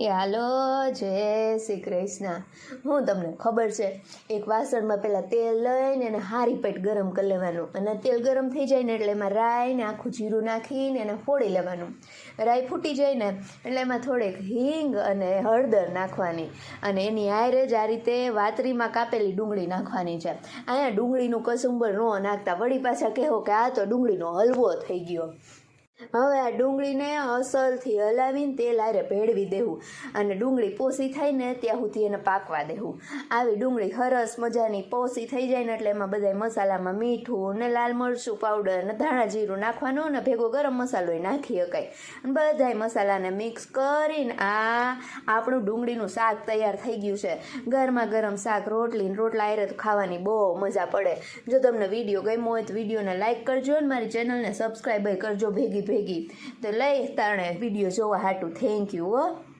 એ હાલો, જય શ્રી કૃષ્ણ. હું તમને ખબર છે, એક વાસણમાં પહેલાં તેલ લઈને એને હારી પેટ ગરમ કરી લેવાનું, અને તેલ ગરમ થઈ જાય ને એટલે એમાં રાઈ ને આખું જીરું નાખીને એને ફોડી લેવાનું. રાઈ ફૂટી જાય ને એટલે એમાં થોડીક હિંગ અને હળદર નાખવાની, અને એની હારે જ આ રીતે વાતરીમાં કાપેલી ડુંગળી નાખવાની છે. અહીંયા ડુંગળીનું કસુંબર ન નાખતા, વળી પાછા કહો કે આ તો ડુંગળીનો હલવો થઈ ગયો. હવે આ ડુંગળીને અસલથી હલાવીને તેલ હારે ભેળવી દેવું, અને ડુંગળી પોસી થાય ને ત્યાં સુધી એને પાકવા દેવું. આવી ડુંગળી સરસ મજાની પોસી થઈ જાય ને એટલે એમાં બધા મસાલામાં મીઠું ને લાલ મરચું પાવડર ને ધાણા જીરું નાખવાનું, ને ભેગો ગરમ મસાલો નાખી શકાય. અને બધાય મસાલાને મિક્સ કરીને આ આપણું ડુંગળીનું શાક તૈયાર થઈ ગયું છે. ગરમા ગરમ શાક રોટલી રોટલા હારે તો ખાવાની બહુ મજા પડે. જો તમને વિડીયો ગમ્યો હોય તો વિડીયોને લાઇક કરજો અને મારી ચેનલને સબસ્ક્રાઈબ કરજો ભેગી તો લઈ તાણે વિડીયો જોવા હાટું થેન્ક યુ હો.